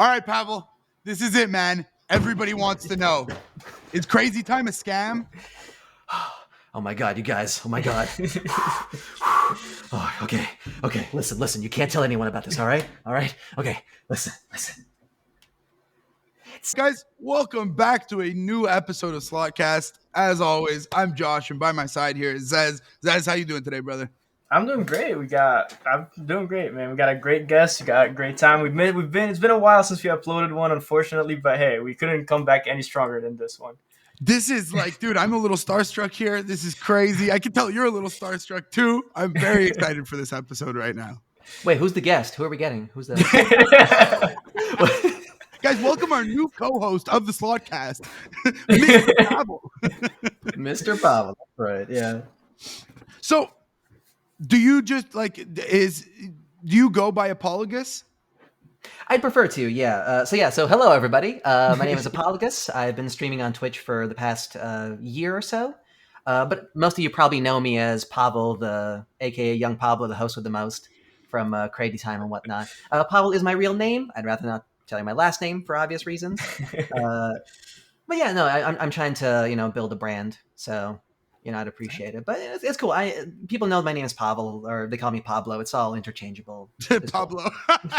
All right, Pavel, this is it, man. Everybody wants to know. Is Crazy Time a scam? Oh my God, you guys. Oh my God. Oh, okay. Listen. You can't tell anyone about this, all right? Okay, listen. Guys, welcome back to a new episode of Slotcast. As always, I'm Josh, and by my side here is Zez. Zez, how you doing today, brother? I'm doing great. I'm doing great, man. We got a great guest. We got a great time. It's been a while since we uploaded one, unfortunately, but hey, we couldn't come back any stronger than this one. This is like, dude, I'm a little starstruck here. This is crazy. I can tell you're a little starstruck too. I'm very excited for this episode right now. Wait, who's the guest? Who are we getting? Who's the... Guys, welcome our new co-host of the Slotcast, Mr. Pavel. Mr. Pavel, that's right, yeah. So, do you just do you go by Apologus? I'd prefer to, yeah. So hello, everybody. My name is Apologus. I've been streaming on Twitch for the past year or so. But most of you probably know me as Pavel, aka Young Pablo, the host with the most from Crazy Time and whatnot. Pavel is my real name. I'd rather not tell you my last name for obvious reasons. But yeah, no, I'm trying to, build a brand. So, I'd appreciate it. But it's cool. People know my name is Pavel, or they call me Pablo. It's all interchangeable. Pablo. Cool.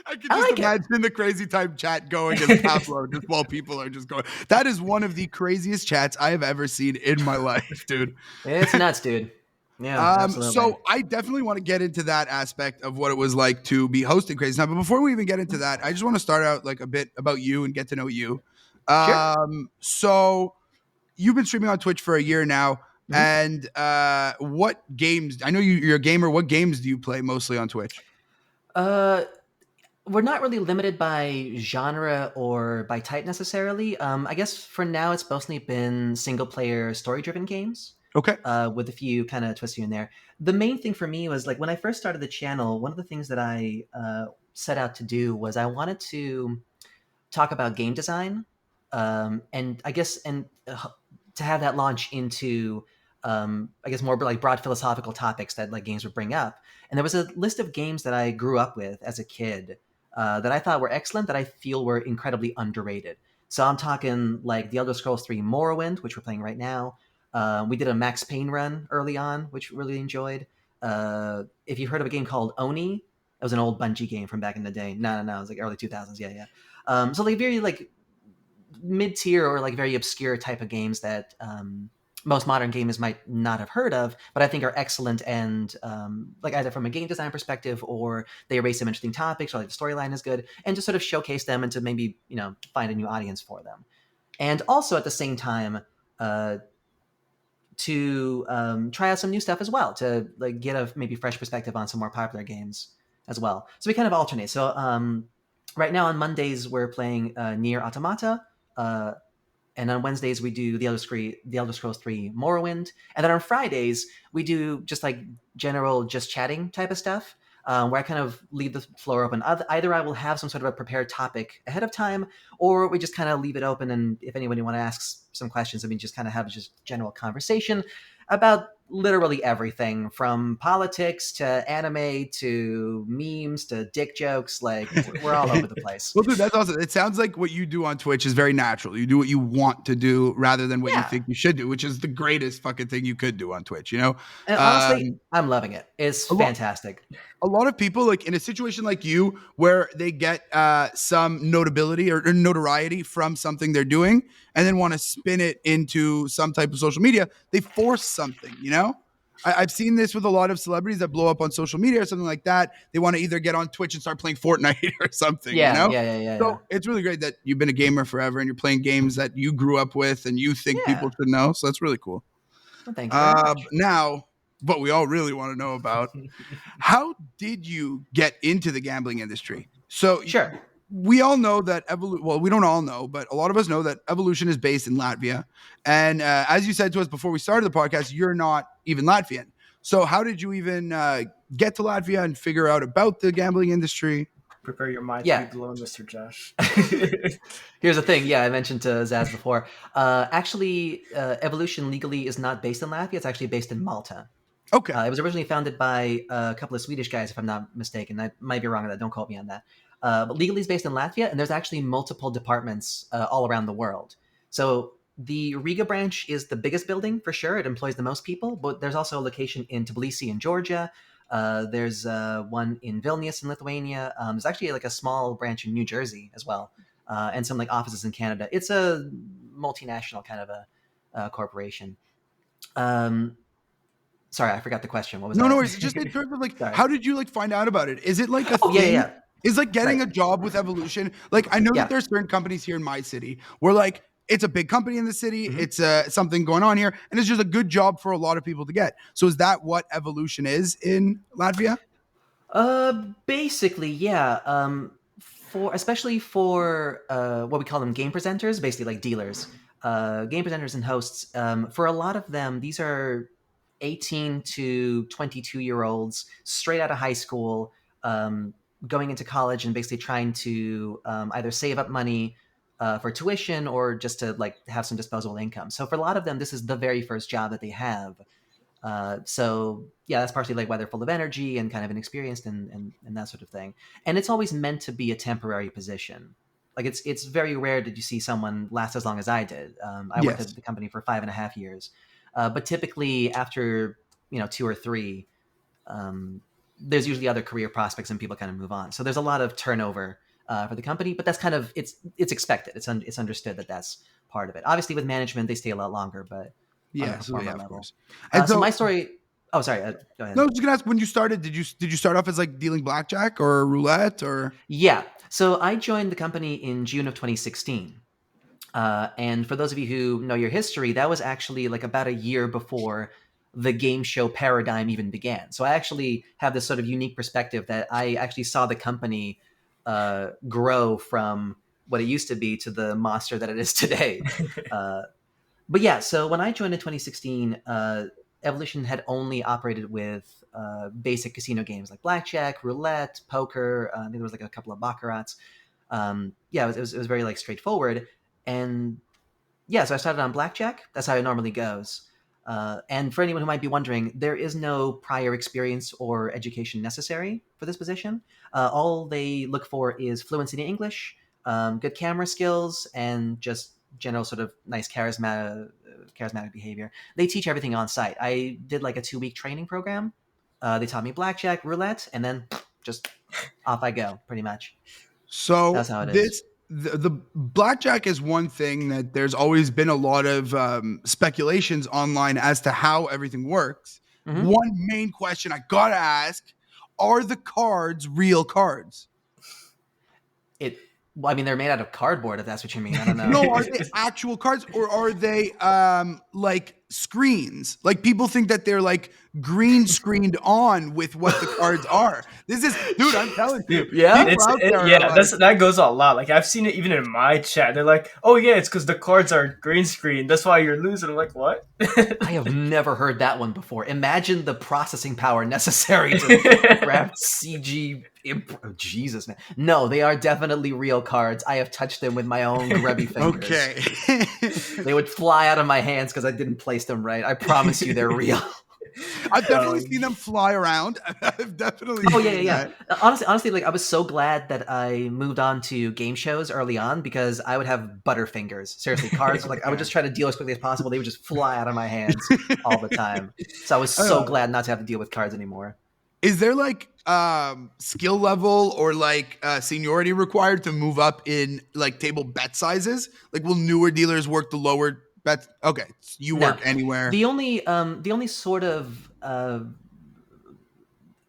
I can just imagine the Crazy Time chat going as Pablo just while people are just going. That is one of the craziest chats I have ever seen in my life, dude. It's nuts, dude. Yeah, so I definitely want to get into that aspect of what it was like to be hosting Crazy Time. But before we even get into that, I just want to start out like a bit about you and get to know you. Sure. So you've been streaming on Twitch for a year now. Mm-hmm. And what games? I know you're a gamer. What games do you play mostly on Twitch? We're not really limited by genre or by type necessarily. I guess for now it's mostly been single-player, story-driven games. Okay. With a few kind of twists here and there. The main thing for me was like when I first started the channel, one of the things that I set out to do was I wanted to talk about game design, and I guess to have that launch into I guess more like broad philosophical topics that like games would bring up. And there was a list of games that I grew up with as a kid that I thought were excellent, that I feel were incredibly underrated. So I'm talking like The Elder Scrolls 3 Morrowind, which we're playing right now. We did a Max Payne run early on, which we really enjoyed. If you've heard of a game called Oni, it was an old Bungie game from back in the day. No, it was like early 2000s. Yeah. So like very like mid-tier or like very obscure type of games that most modern gamers might not have heard of, but I think are excellent and like either from a game design perspective or they raise some interesting topics or like the storyline is good and just sort of showcase them and to maybe, find a new audience for them. And also at the same time, to try out some new stuff as well, to like get a maybe fresh perspective on some more popular games as well. So we kind of alternate. So right now on Mondays, we're playing Nier Automata, and on Wednesdays, we do The Elder Scrolls 3 Morrowind. And then on Fridays, we do just like general just chatting type of stuff, where I kind of leave the floor open. Either I will have some sort of a prepared topic ahead of time, or we just kind of leave it open. And if anybody want to ask some questions, just kind of have just general conversation about literally everything from politics to anime to memes to dick jokes. Like we're all over the place. Well, dude, that's awesome. It sounds like what you do on Twitch is very natural. You do what you want to do rather than what you think you should do, which is the greatest fucking thing you could do on Twitch, And honestly, I'm loving it. It's fantastic. A lot of people like in a situation like you where they get some notability or notoriety from something they're doing and then want to spin it into some type of social media, they force something, I've seen this with a lot of celebrities that blow up on social media or something like that. They want to either get on Twitch and start playing Fortnite or something, Yeah. So it's really great that you've been a gamer forever and you're playing games that you grew up with and you think people should know. So that's really cool. Well, thank you very much. Now, what we all really want to know about, how did you get into the gambling industry? So sure. We all know that we don't all know, but a lot of us know that Evolution is based in Latvia. And as you said to us before we started the podcast, you're not even Latvian. So how did you even get to Latvia and figure out about the gambling industry? Prepare your mind to be blown, Mr. Josh. Here's the thing. Yeah, I mentioned to Zaz before. Actually, Evolution legally is not based in Latvia. It's actually based in Malta. Okay. It was originally founded by a couple of Swedish guys, if I'm not mistaken. I might be wrong on that. Don't quote me on that. But legally is based in Latvia, and there's actually multiple departments all around the world. So the Riga branch is the biggest building for sure. It employs the most people, but there's also a location in Tbilisi in Georgia. There's one in Vilnius in Lithuania. There's actually like a small branch in New Jersey as well, and some like offices in Canada. It's a multinational kind of a corporation. Sorry, I forgot the question. What was No, that? no worries. Just in terms of like, Sorry. how did you like find out about it? Is it like a Oh yeah, yeah, thing? yeah. Is like getting Right. a job with Evolution? Like, I know Yeah. that there's certain companies here in my city where like it's a big company in the city. Mhm. It's something going on here, and it's just a good job for a lot of people to get. So is that what Evolution is in Latvia? Basically, yeah. For especially for what we call them game presenters, basically like dealers, game presenters and hosts. For a lot of them, these are 18 to 22-year olds straight out of high school, going into college and basically trying to either save up money for tuition or just to like have some disposable income. So for a lot of them, this is the very first job that they have. So yeah, that's partially like why they're full of energy and kind of inexperienced and that sort of thing. And it's always meant to be a temporary position. Like it's very rare that you see someone last as long as I did. I worked Yes. at the company for 5.5 years, but typically after 2 or 3, there's usually other career prospects and people kind of move on. So there's a lot of turnover for the company, but that's kind of it's expected. It's understood that that's part of it. Obviously, with management, they stay a lot longer, but on a Yeah. pro So yeah, forma of level. course. And So so, my story. Oh, sorry. Go ahead. no, I was just gonna ask when you started. Did you start off as like dealing blackjack or roulette or? Yeah. So I joined the company in June of 2016. And for those of you who know your history, that was actually like about a year before the game show paradigm even began. So I actually have this sort of unique perspective that I actually saw the company grow from what it used to be to the monster that it is today. Uh, but yeah, so when I joined in 2016, Evolution had only operated with basic casino games like blackjack, roulette, poker. I think there was like a couple of baccarats. Yeah, it was very like straightforward. And yeah, so I started on blackjack. That's how it normally goes. And for anyone who might be wondering, there is no prior experience or education necessary for this position. All they look for is fluency in English, good camera skills, and just general sort of nice charismatic behavior. They teach everything on site. I did like a 2-week training program. They taught me blackjack, roulette, and then just off I go, pretty much. So That's how it is. the blackjack is one thing that there's always been a lot of speculations online as to how everything works. Hmm. One main question I gotta ask: are the cards real cards? Well, I mean, they're made out of cardboard, if that's what you mean. I don't know. No, are they actual cards or are they like screens? Like people think that they're like green screened on with what the cards are. This is, dude, I'm telling you, Yeah? people out there are like, that goes a lot. Like I've seen it even in my chat. They're like, "Oh yeah, it's because the cards are green screen. That's why you're losing." I'm like, "What?" I have never heard that one before. Imagine the processing power necessary to craft CG. Oh, Jesus, man. No, they are definitely real cards. I have touched them with my own grubby fingers. okay. They would fly out of my hands because I didn't place them right. I promise you they're real. I've definitely seen them fly around. I've definitely Oh yeah, yeah, seen yeah. that. Honestly, like I was so glad that I moved on to game shows early on because I would have butterfingers. Seriously, cards like I would just try to deal as quickly as possible. They would just fly out of my hands all the time. So I was so Uh, glad not to have to deal with cards anymore. is there like skill level or like seniority required to move up in like table bet sizes? Like will newer dealers work the lower bets? Okay, you No, work anywhere. the only sort of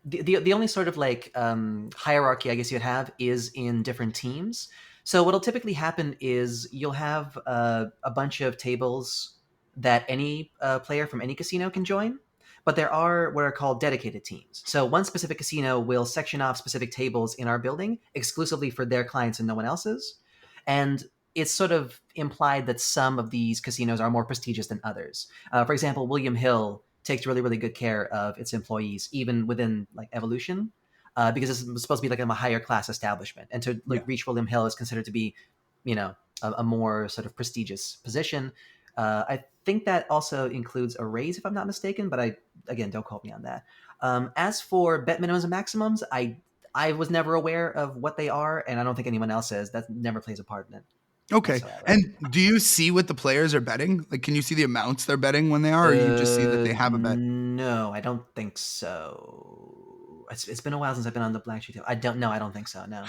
the only sort of like hierarchy I guess you'd have is in different teams. So what'll typically happen is you'll have a bunch of tables that any player from any casino can join, but there are what are called dedicated teams. So one specific casino will section off specific tables in our building exclusively for their clients and no one else's, and it's sort of implied that some of these casinos are more prestigious than others. For example, William Hill takes really, really good care of its employees, even within like Evolution, because it's supposed to be like a higher class establishment. And to like Yeah. reach William Hill is considered to be, a more sort of prestigious position. I think that also includes a raise, if I'm not mistaken, but again, don't quote me on that. As for bet minimums and maximums, I was never aware of what they are, and I don't think anyone else is. That never plays a part in it Okay. whatsoever. And do you see what the players are betting? Like, can you see the amounts they're betting when they are, or you just see that they have a bet? No, I don't think so. It's been a while since I've been on the blackjack table. I don't know. I don't think so. No,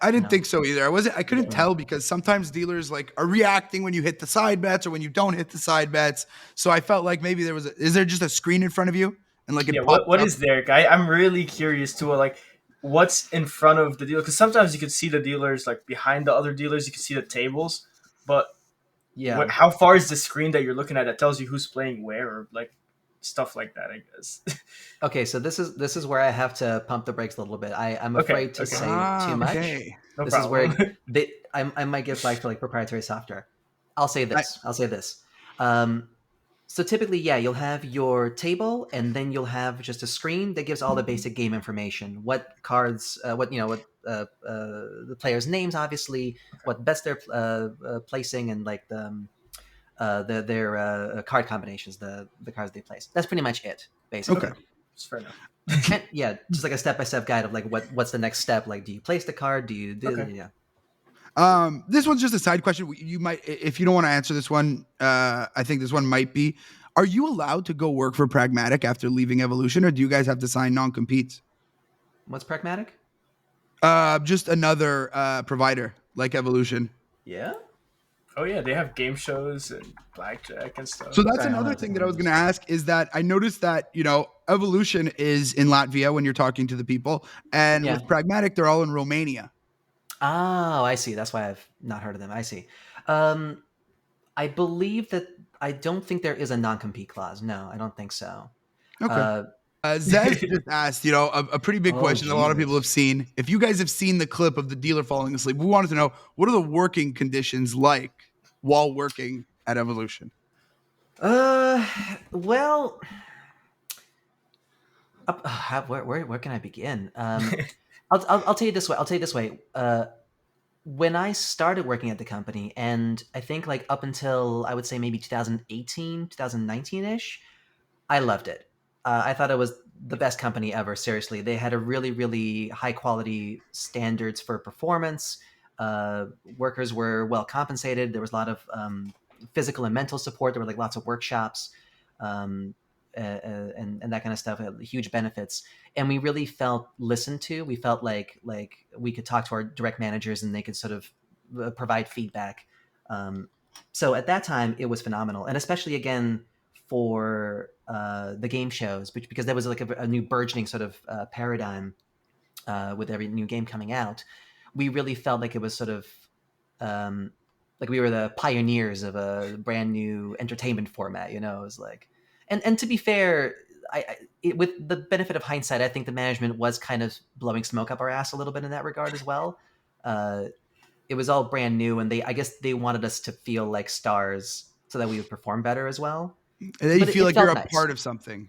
I didn't no. think so either. I couldn't Yeah. tell because sometimes dealers like are reacting when you hit the side bets or when you don't hit the side bets. So I felt like maybe is there just a screen in front of you and like Yeah, it pops what up? is there, guy? I'm really curious too. Like, what's in front of the dealer? Because sometimes you can see the dealers like behind the other dealers. You can see the tables, but Yeah. how far is the screen that you're looking at that tells you who's playing where, or like stuff like that? I guess. Okay, so this is where I have to pump the brakes a little bit. I'm Okay, afraid to okay, say too much. Okay. no This is problem. where I might get flagged for like proprietary software. I'll say I, this. I'll say this. Um, so typically, yeah, you'll have your table, and then you'll have just a screen that gives all the basic game information: what cards, what the players' names, obviously, what bets they're placing, and like their card combinations, the cards they place. That's pretty much it, basically. okay. It's fair enough. And yeah, just like a step-by-step guide of like what's the next step. Like, do you place the card? Do you do? Okay. Yeah. This one's just a side question. You might, if you don't want to answer this one, I think this one might be. Are you allowed to go work for Pragmatic after leaving Evolution, or do you guys have to sign non-competes? What's pragmatic? Just another provider like Evolution. Yeah. Oh yeah, they have game shows and blackjack and So stuff. that's Okay, I don't know another what thing the that I was name going to is. ask is that I noticed that, Evolution is in Latvia when you're talking to the people. And Yeah. with Pragmatic, they're all in Romania. Oh, I see. That's why I've not heard of them. I see. Um, I believe that I don't think there is a non-compete clause. No, I don't think so. Okay. Uh, Zez just asked, a pretty big oh question that a lot of people have Jesus. seen. If you guys have seen the clip of the dealer falling asleep, we wanted to know what are the working conditions like while working at Evolution? Uh, well, where can I begin? I'll tell you this way. I'll tell you this way. When I started working at the company, and I think like up until I would say maybe 2018, 2019 ish, I loved it. I thought it was the best company ever. Seriously, they had a really, really high quality standards for performance. Workers were well compensated. There was a lot of physical and mental support. There were like lots of workshops, um, and that kind of stuff. Huge benefits, and we really felt listened to. We felt like we could talk to our direct managers, and they could sort of provide feedback. Um, so at that time, it was phenomenal, and especially again for the game shows, because there was like a new burgeoning sort of paradigm with every new game coming out. We really felt like it was sort of um, like we were the pioneers of a brand new entertainment format. It was like, and to be fair, with the benefit of hindsight, I think the management was kind of blowing smoke up our ass a little bit in that regard as well. Uh, it was all brand new, and I guess they wanted us to feel like stars so that we would perform better as well. And then you But feel it like you're felt a nice. part of something.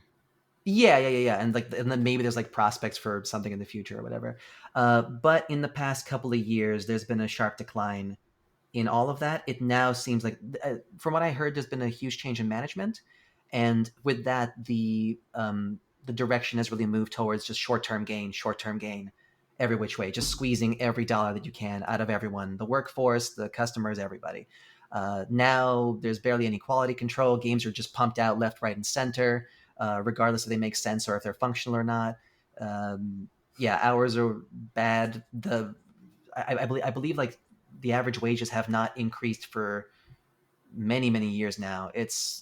Yeah, and then maybe there's like prospects for something in the future or whatever. But in the past couple of years, there's been a sharp decline in all of that. It now seems like, from what I heard, there's been a huge change in management, and with that, the direction has really moved towards just short term gain, every which way, just squeezing every dollar that you can out of everyone, the workforce, the customers, everybody. Now there's barely any quality control. Games are just pumped out left, right, and center, regardless if they make sense or if they're functional or not. Yeah, hours are bad. I believe like the average wages have not increased for many many years now. It's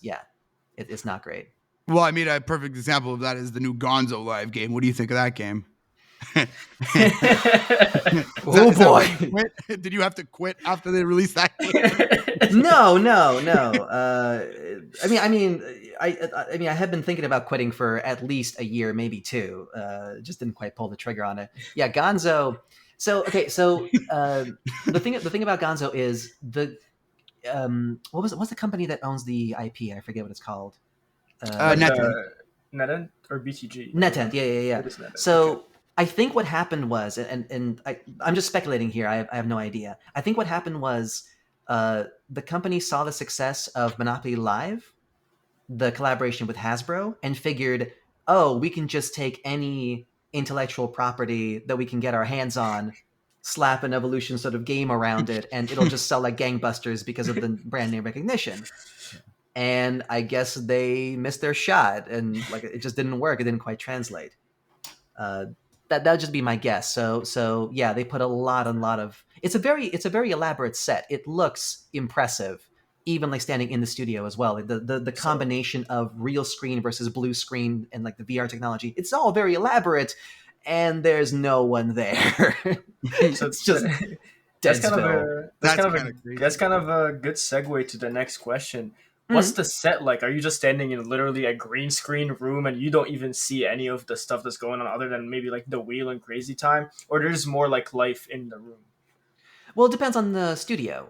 not great. Well, I mean, a perfect example of that is the new Gonzo live game. What do you think of that game? is, Oh is that why boy. you quit? Did you have to quit after they released that game? No. I have been thinking about quitting for at least a year, maybe two. Just didn't quite pull the trigger on it. Yeah, Gonzo. So okay, the thing about Gonzo is what's the company that owns the IP? I forget what it's called. Like NetEnt. Netent or BTG? NetEnt. Yeah. It is Netent. Okay. So I think what happened was, and I'm just speculating here. I have no idea. I think what happened was the company saw the success of Monopoly Live, the collaboration with Hasbro, and figured, oh, we can just take any intellectual property that we can get our hands on, slap an Evolution sort of game around it, and it'll just sell like gangbusters because of the brand name recognition. And I guess they missed their shot, and like it just didn't work. It didn't quite translate. That would just be my guess. So yeah, they put a lot of. It's a very elaborate set. It looks impressive, even like standing in the studio as well. The combination of real screen versus blue screen and like the VR technology. It's all very elaborate, and there's no one there. So It's just that's dead kind of spill. that's kind of a good segue to the next question. What's the set like? Are you just standing in literally a green screen room and you don't even see any of the stuff that's going on other than maybe like the wheel and crazy time? Or there's more like life in the room? Well, it depends on the studio.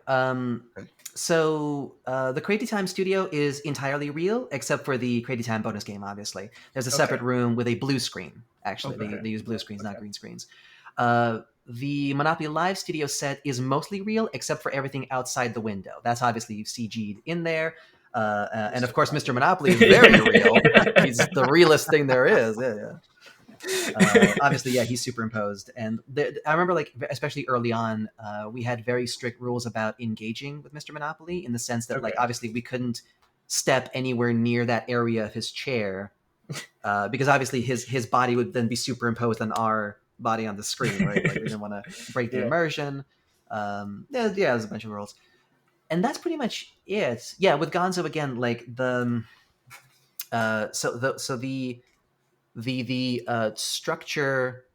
So the Crazy Time studio is entirely real, except for the Crazy Time bonus game, obviously. There's a separate room with a blue screen, actually. Okay. They use blue screens, not green screens. The Monopoly Live studio set is mostly real, except for everything outside the window. That's obviously CG'd in there. And of course, Mr. Monopoly is very real. He's the realest thing there is. Yeah. Obviously, yeah, he's superimposed. And I remember, like, especially early on, we had very strict rules about engaging with Mr. Monopoly in the sense that, like, obviously we couldn't step anywhere near that area of his chair because obviously his body would then be superimposed on our body on the screen, right? Like, we didn't want to break the immersion. There's a bunch of rules. And that's pretty much it. Yeah, with Gonzo again, like the structure,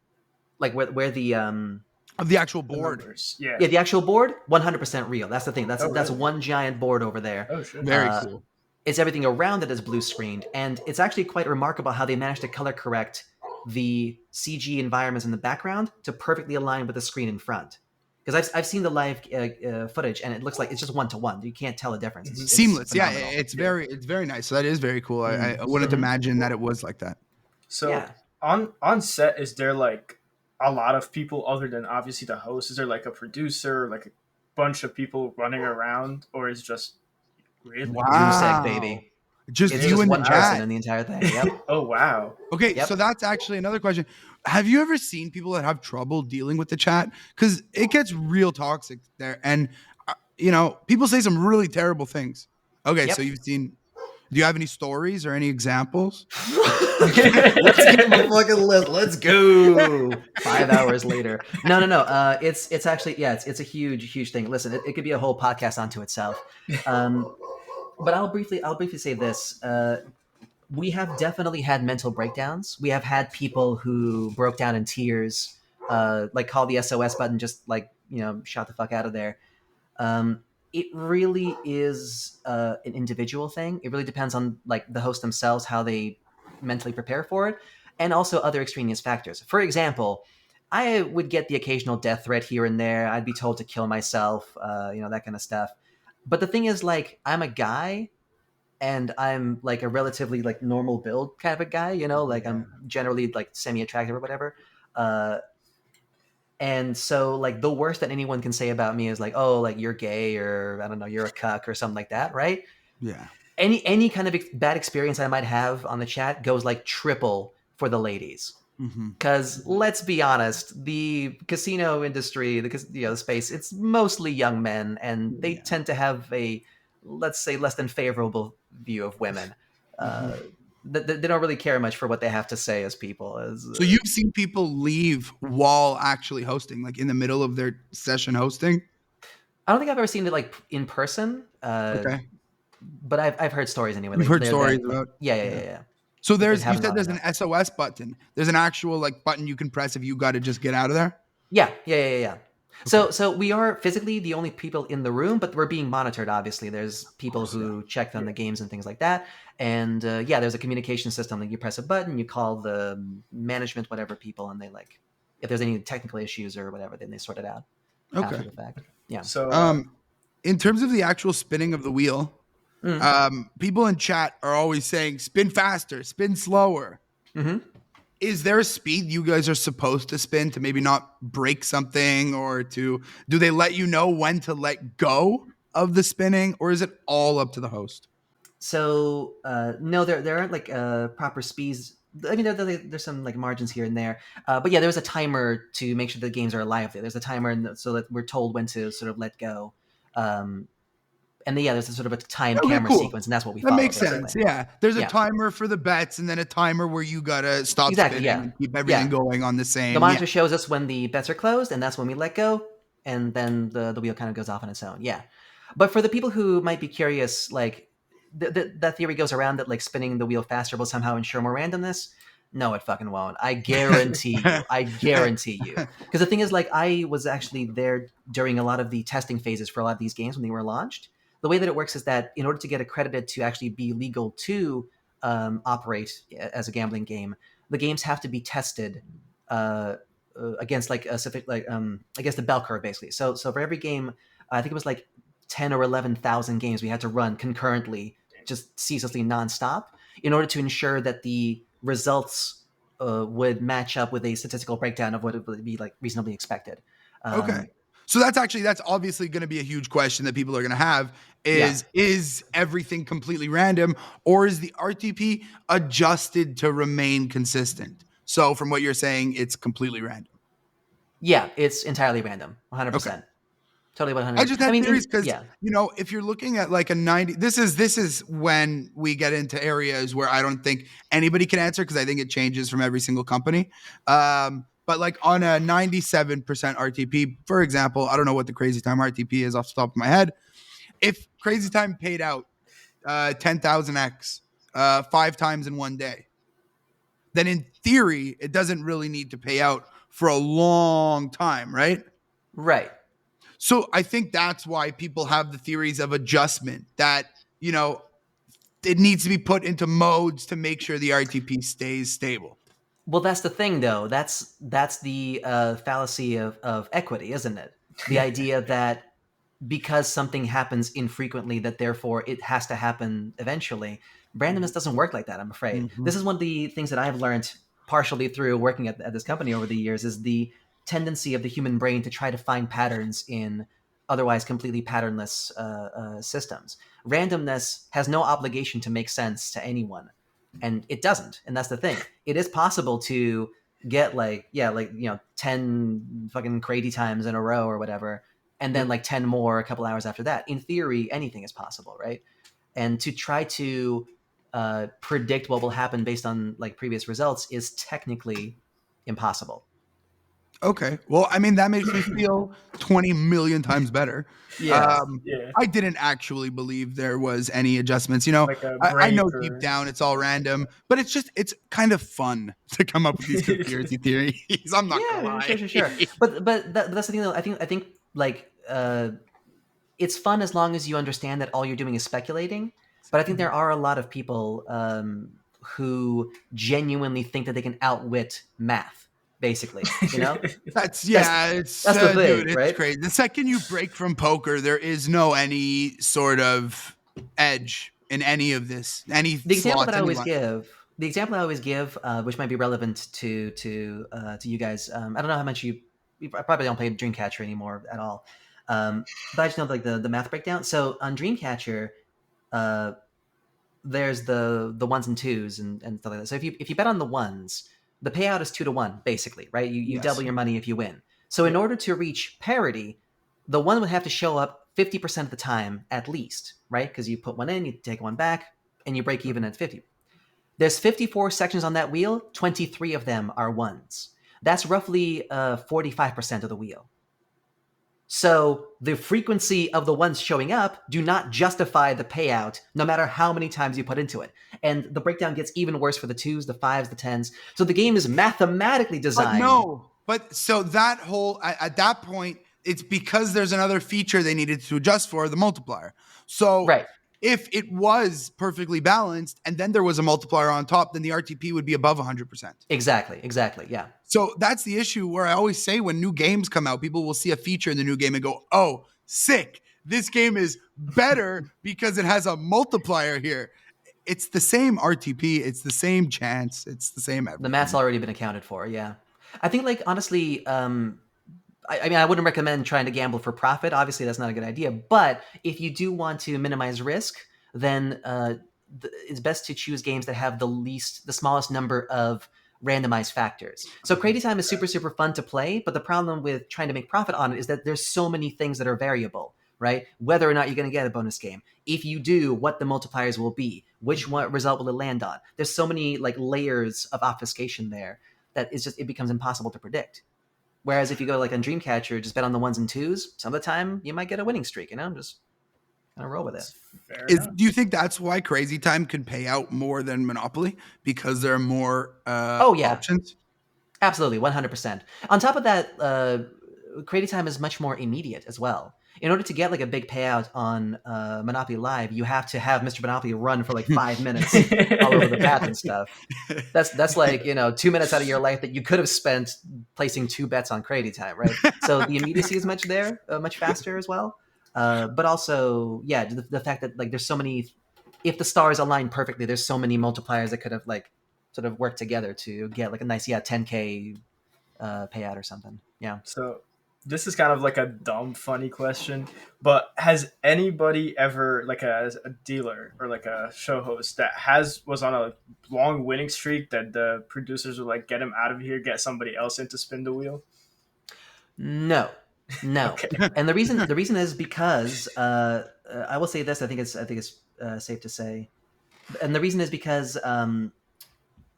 like where the of the actual board. Yeah, the actual board, 100% real. That's the thing. That's really? one giant board over there. Oh, sure. Very cool. It's everything around it is blue screened, and it's actually quite remarkable how they managed to color correct the CG environments in the background to perfectly align with the screen in front. Because I've seen the live footage, and it looks like it's just 1-to-1. You can't tell a difference. It's seamless. phenomenal. It's very nice. So that is very cool. I wouldn't imagine that it was like that. So on set, is there like a lot of people other than obviously the host? Is there like a producer, like a bunch of people running around, or is it just really? Wow, baby. Just it's you just and one the person chat in the entire thing. Yep. Oh wow. Okay, so that's actually another question. Have you ever seen people that have trouble dealing with the chat? Because it gets real toxic there, and people say some really terrible things. Okay, so you've seen. Do you have any stories or any examples? Let's get my fucking list. Let's go. 5 hours later. No. It's actually it's a huge thing. Listen, it could be a whole podcast onto itself. But I'll briefly say this. We have definitely had mental breakdowns. We have had people who broke down in tears, like call the SOS button, just like shot the fuck out of there. It really is an individual thing. It really depends on like the host themselves, how they mentally prepare for it, and also other extraneous factors. For example, I would get the occasional death threat here and there. I'd be told to kill myself, that kind of stuff. But the thing is, like, I'm a guy, and I'm like a relatively like normal build kind of a guy, like I'm generally like semi-attractive or whatever. And so like the worst that anyone can say about me is like, oh, like you're gay, or I don't know, you're a cuck or something like that, right? Yeah. Any kind of bad experience I might have on the chat goes like triple for the ladies. Because let's be honest, the casino industry, the space, it's mostly young men, and they tend to have a, let's say, less than favorable view of women. They don't really care much for what they have to say as people. So you've seen people leave while actually hosting, like in the middle of their session hosting? I don't think I've ever seen it like in person. Okay. But I've heard stories anyway. You've heard stories about. Yeah. So you said there's an SOS button. There's an actual like button you can press if you got to just get out of there. Yeah. Okay. So we are physically the only people in the room, but we're being monitored. Obviously, there's people who check on the games and things like that. And there's a communication system. Like you press a button, you call the management, whatever people, and they like if there's any technical issues or whatever, then they sort it out after the fact. Yeah. So in terms of the actual spinning of the wheel, people in chat are always saying spin faster, spin slower. Is there a speed you guys are supposed to spin to maybe not break something, or do they let you know when to let go of the spinning, or is it all up to the host? So no, there aren't like proper speeds I mean, there's some like margins here and there, but yeah, there's a timer to make sure the games are alive. There's a timer, so that we're told when to sort of let go. Um, and then, yeah, there's a sort of a timed Okay, camera cool. sequence, and that's what we That follow, makes sense. basically. Yeah. There's a Yeah, timer for the bets and then a timer where you gotta stop exactly. spinning Yeah, and keep everything yeah. going on the The same. Yeah. monitor shows us when the bets are closed, and that's when we let go, and then the wheel kind of goes off on its own. Yeah, but for the people who might be curious, like that theory goes around that like spinning the wheel faster will somehow ensure more randomness. No, it fucking won't. I guarantee you. I guarantee you. Because the thing is, like, I was actually there during a lot of the testing phases for a lot of these games when they were launched. The way that it works is that in order to get accredited to actually be legal to operate as a gambling game, the games have to be tested against like a against the bell curve, basically. So for every game, I think it was like 10 or 11,000 games we had to run concurrently, just ceaselessly nonstop, in order to ensure that the results would match up with a statistical breakdown of what it would be like reasonably expected. Okay. So that's obviously going to be a huge question that people are going to have is everything completely random, or is the RTP adjusted to remain consistent? So from what you're saying, it's completely random. Yeah, it's entirely random, Okay. 100%. Totally 100. I just have theories because yeah. if you're looking at like a 90, this is when we get into areas where I don't think anybody can answer because I think it changes from every single company. But like on a 97% RTP, for example, I don't know what the Crazy Time RTP is off the top of my head. If Crazy Time paid out 10,000x 5 times in one day, then in theory, it doesn't really need to pay out for a long time, right? Right. So I think that's why people have the theories of adjustment that, it needs to be put into modes to make sure the RTP stays stable. Well, that's the thing, though. That's the fallacy of equity, isn't it? The idea that because something happens infrequently, that therefore it has to happen eventually. Randomness doesn't work like that, I'm afraid. Mm-hmm. This is one of the things that I've learned partially through working at this company over the years, is the tendency of the human brain to try to find patterns in otherwise completely patternless systems. Randomness has no obligation to make sense to anyone, and it doesn't. And that's the thing. It is possible to get 10 fucking crazy times in a row or whatever, and then like 10 more a couple hours after that. In theory, anything is possible, right? And to try to predict what will happen based on like previous results is technically impossible. Okay. Well, I mean, that makes me feel 20 million times better. Yeah. Yeah. I didn't actually believe there was any adjustments. Like a I break know or deep down it's all random, but it's kind of fun to come up with these conspiracy theories. I'm not gonna lie. Sure. But that's the thing, though. I think like it's fun as long as you understand that all you're doing is speculating. But I think there are a lot of people who genuinely think that they can outwit math, basically. It's that's the thing, dude, it's right? crazy. The second you break from poker, there is no any sort of edge in any of this. The example that I always give, which might be relevant to you guys. I don't know how much you probably don't play Dreamcatcher anymore at all. But I just know like the math breakdown. So on Dreamcatcher, there's the ones and twos and stuff like that. So if you bet on the ones, the payout is 2-1, basically, right? You Yes. double your money if you win. So in order to reach parity, the one would have to show up 50% of the time at least, right? Because you put one in, you take one back, and you break even at 50. There's 54 sections on that wheel. 23 of them are ones. That's roughly 45% of the wheel. So the frequency of the ones showing up do not justify the payout, no matter how many times you put into it. And the breakdown gets even worse for the 2s, the 5s, the 10s. So the game is mathematically designed. But so that whole, at that point, it's because there's another feature they needed to adjust for, the multiplier. So right. If it was perfectly balanced and then there was a multiplier on top, then the RTP would be above 100%. Exactly. Yeah. So that's the issue where I always say when new games come out, people will see a feature in the new game and go, oh, sick. This game is better because it has a multiplier here. It's the same RTP. It's the same chance. It's the same everything. The math's already been accounted for, yeah. I think, like, honestly, I mean, I wouldn't recommend trying to gamble for profit. Obviously, that's not a good idea. But if you do want to minimize risk, then it's best to choose games that have the smallest number of randomized factors. So Crazy Time is super fun to play, but the problem with trying to make profit on it is that there's so many things that are variable, right? Whether or not you're going to get a bonus game, if you do, what the multipliers will be, which one result will it land on. There's so many like layers of obfuscation there that it becomes impossible to predict. Whereas if you go like on Dreamcatcher, just bet on the ones and twos, some of the time you might get a winning streak, just kind of roll with it. Do you think that's why Crazy Time could pay out more than Monopoly, because there are more options? Absolutely, 100%. On top of that, Crazy Time is much more immediate as well. In order to get like a big payout on Monopoly Live, you have to have Mr. Monopoly run for like 5 minutes all over the path and stuff. That's like 2 minutes out of your life that you could have spent placing 2 bets on Crazy Time, right? So the immediacy is much faster as well. But also, the fact that like there's so many, if the stars align perfectly, there's so many multipliers that could have like sort of worked together to get like a nice 10K payout or something. Yeah. So this is kind of like a dumb, funny question, but has anybody ever, like a dealer or like a show host that was on a long winning streak that the producers were like, get him out of here, get somebody else in to spin the wheel? No. Okay. And the reason is because I will say this. I think it's safe to say, and the reason is because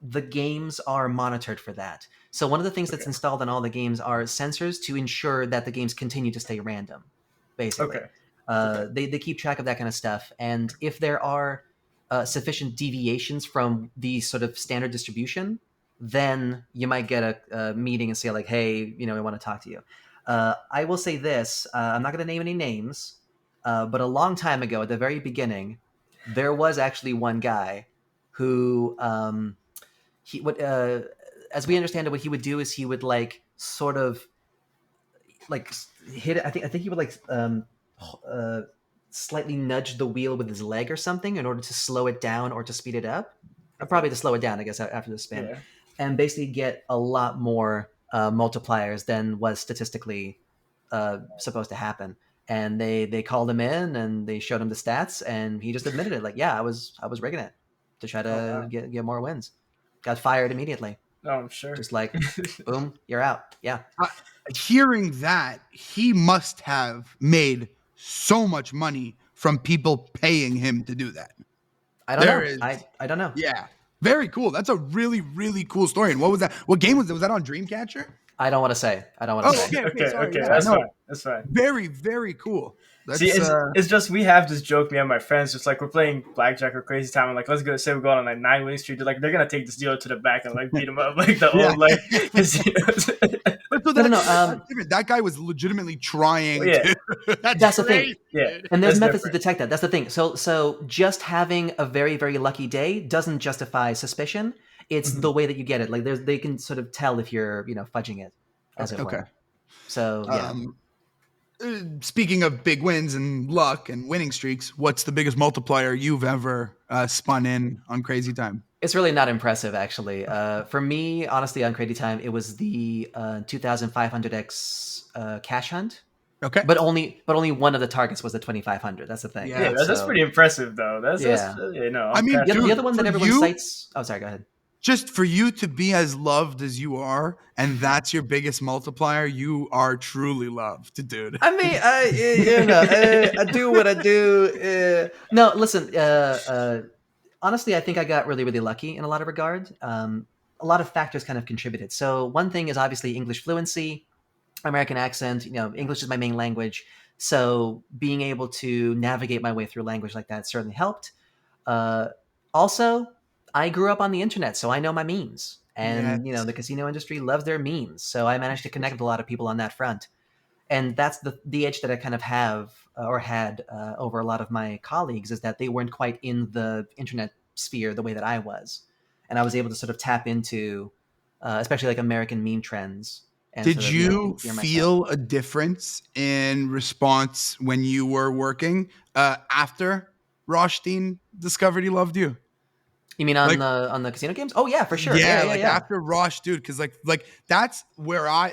the games are monitored for that. So one of the things that's installed in all the games are sensors to ensure that the games continue to stay random, basically. They keep track of that kind of stuff. And if there are sufficient deviations from the sort of standard distribution, then you might get a meeting and say like, hey, we want to talk to you. I will say this. I'm not going to name any names, but a long time ago, at the very beginning, there was actually one guy who... he would, as we understand it, what he would do is he would like sort of like hit it. I think he would like slightly nudge the wheel with his leg or something in order to slow it down or to speed it up. Probably to slow it down, I guess, after the spin, and basically get a lot more multipliers than was statistically supposed to happen. And they called him in and they showed him the stats, and he just admitted it. Like, yeah, I was rigging it to try to get more wins. Got fired immediately. Oh, I'm sure. Just like, boom, you're out. Yeah. Hearing that, he must have made so much money from people paying him to do that. I don't know. I don't know. Yeah. Very cool. That's a really, really cool story. And what was that? What game was it? Was that on Dreamcatcher? I don't want to say. Okay. That's fine. Very, very cool. See, it's just we have this joke, me and my friends, just like we're playing blackjack or Crazy Time, and like let's go say we're going on like 9 winning streak. They're gonna take this dealer to the back and like beat him up like the old like. That guy was legitimately trying. That's the thing. Yeah, and there's methods to detect that. That's the thing. So just having a very, very lucky day doesn't justify suspicion. It's the way that you get it. Like they can sort of tell if you're fudging it, as it were. So yeah. Speaking of big wins and luck and winning streaks, what's the biggest multiplier you've ever spun in on Crazy Time? It's really not impressive, actually. For me, honestly, on Crazy Time, it was the 2500x cash hunt. Okay, but only one of the targets was the 2500. That's the thing. Yeah, that's pretty impressive, though. That's I mean, the other one that everyone cites. Oh, sorry. Go ahead. Just for you to be as loved as you are, and that's your biggest multiplier, you are truly loved, dude. I mean, I do what I do. No, listen. Honestly, I think I got really, really lucky in a lot of regard. A lot of factors kind of contributed. So one thing is obviously English fluency, American accent. English is my main language, so being able to navigate my way through language like that certainly helped. Also, I grew up on the internet, so I know my memes. And, the casino industry loves their memes. So I managed to connect with a lot of people on that front. And that's the edge that I kind of have or had over a lot of my colleagues, is that they weren't quite in the internet sphere the way that I was. And I was able to sort of tap into, especially like American meme trends. And Did you feel a difference in response when you were working after Rothstein discovered he loved you? You mean on the casino games? Oh yeah, for sure. Yeah, after Rosh, dude, because like that's where I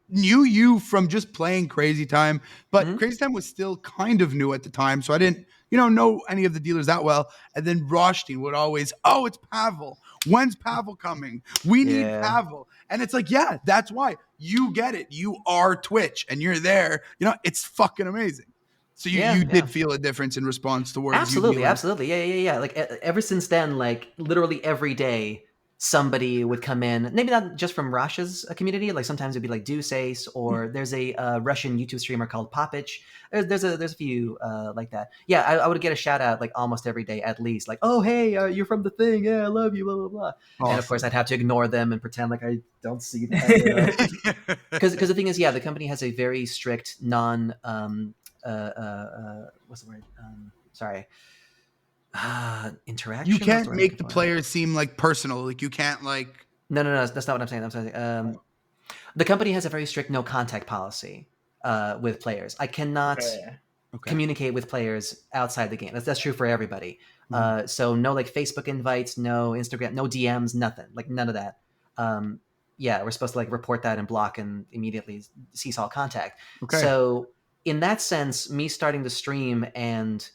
knew you from just playing Crazy Time, but Mhm. Crazy Time was still kind of new at the time, so I didn't, know any of the dealers that well. And then Rothstein would always, oh, it's Pavel. When's Pavel coming? We need Yeah. Pavel. And it's like, yeah, that's why you get it. You are Twitch and you're there. It's fucking amazing. So you Yeah, you yeah. did feel a difference in response towards you Absolutely, dealers. absolutely. Yeah. Like ever since then, like literally every day, somebody would come in. Maybe not just from Russia's community. Like sometimes it'd be like Deuceace, or there's a Russian YouTube streamer called Popich. There's a few like that. Yeah, I would get a shout out like almost every day at least. Like, oh hey, you're from the thing. Yeah, I love you. Blah blah blah. And of course, Awesome. I'd have to ignore them and pretend like I don't see that. Because the thing is, yeah, the company has a very strict non what's the word? Sorry, You interaction. What's the can't word I'm looking make the for? players seem like personal. Like you can't like No. That's not what I'm saying. I'm saying the company has a very strict no contact policy with players. I cannot Okay. okay. communicate with players outside the game. That's true for everybody. Mhm. So no like Facebook invites, no Instagram, no DMs, nothing. Like none of that. Um, yeah, we're supposed to like report that and block and immediately cease all contact. Okay. So in that sense, me starting the stream and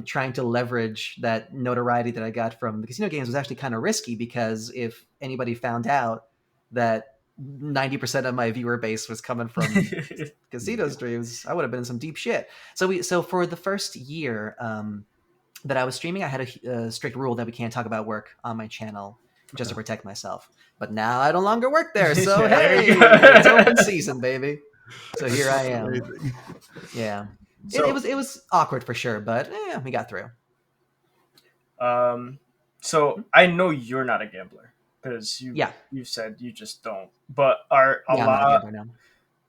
trying to leverage that notoriety that I got from the casino games was actually kind of risky, because if anybody found out that 90% of my viewer base was coming from casino streams, I would have been in some deep shit. So for the first year that I was streaming, I had a strict rule that we can't talk about work on my channel just to protect myself. But now I no longer work there, so There hey, you go. it's open season, baby. So That's here I fucking am. amazing. Yeah, it, it So, was it was awkward for sure, but we got through. um, so I know you're not a gambler because Yeah, you said you just don't. But are a yeah, I'm not a lot gambler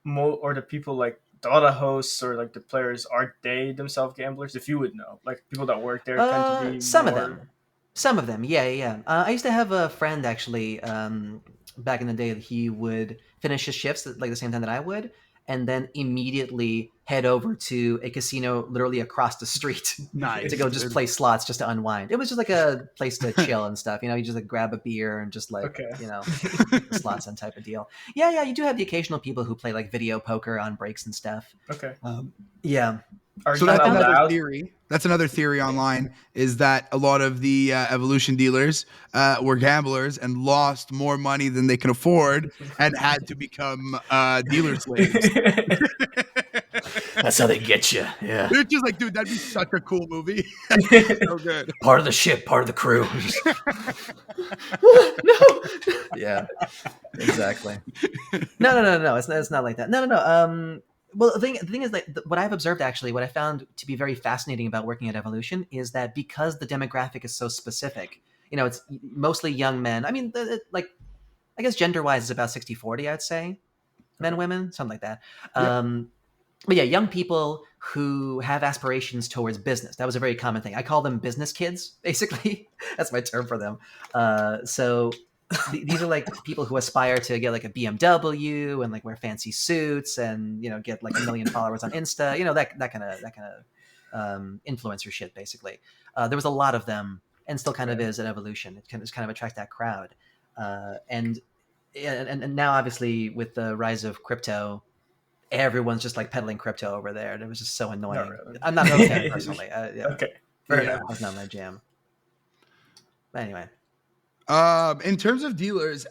now. or the people like the other hosts or like the players, are they themselves gamblers? If you would know, like people that work there tend to be Some of more. them. Some of them, yeah. I used to have a friend actually back in the day that he would finish his shifts at like the same time that I would, and then immediately head over to a casino literally across the street to Nice, go just dude. play slots just to unwind. It was just like a place to chill and stuff. You just like grab a beer and just like Okay. the slots and type of deal. Yeah. You do have the occasional people who play like video poker on breaks and stuff. Okay. Yeah, Are So you I that's found that. another allowed? theory. That's another theory online is that a lot of the evolution dealers were gamblers and lost more money than they can afford and had to become dealer slaves. That's how they get you. Yeah. They're just like, dude, that'd be such a cool movie. So good. Part of the ship, part of the crew. No. Yeah, exactly. No. It's not like that. No. Well, the thing is, like, what I've observed actually, what I found to be very fascinating about working at Evolution is that because the demographic is so specific, it's mostly young men. I mean, like, I guess gender wise, it's about 60-40, I'd say. Men, women, something like that. Yep. But yeah, young people who have aspirations towards business. That was a very common thing. I call them business kids, basically. That's my term for them. So these are like people who aspire to get like a BMW and like wear fancy suits and get like 1 million followers on Insta. That kind of influencer shit, basically. There was a lot of them, and still kind of Okay. is at Evolution. It can just kind of attract that crowd, and now obviously with the rise of crypto, everyone's just like peddling crypto over there, and it was just so Not annoying. really. I'm not a fan personally. Yeah, Okay. Fair Yeah. enough. that's not my jam. But anyway, In terms of dealers,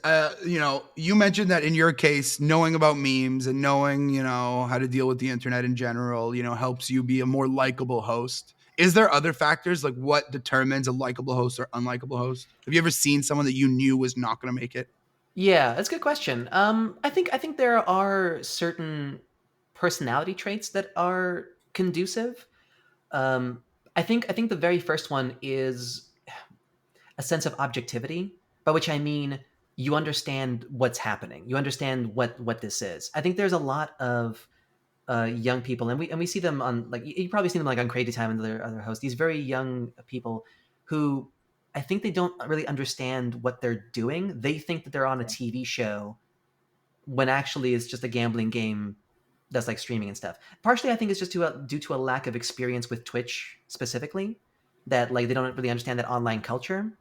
you mentioned that in your case, knowing about memes and knowing, how to deal with the internet in general, helps you be a more likable host. Is there other factors like what determines a likable host or unlikable host? Have you ever seen someone that you knew was not going to make it? yeah, that's a good question. I think there are certain personality traits that are conducive. Um, I think the very first one is a sense of objectivity, by which I mean you understand what's happening. You understand what this is. I think there's a lot of young people, and we see them on like you probably see them like on Crazy Time and other hosts. These very young people who I think they don't really understand what they're doing. They think that they're on a TV show when actually it's just a gambling game that's like streaming and stuff. Partially, I think it's just due to a lack of experience with Twitch specifically, that like they don't really understand that online culture.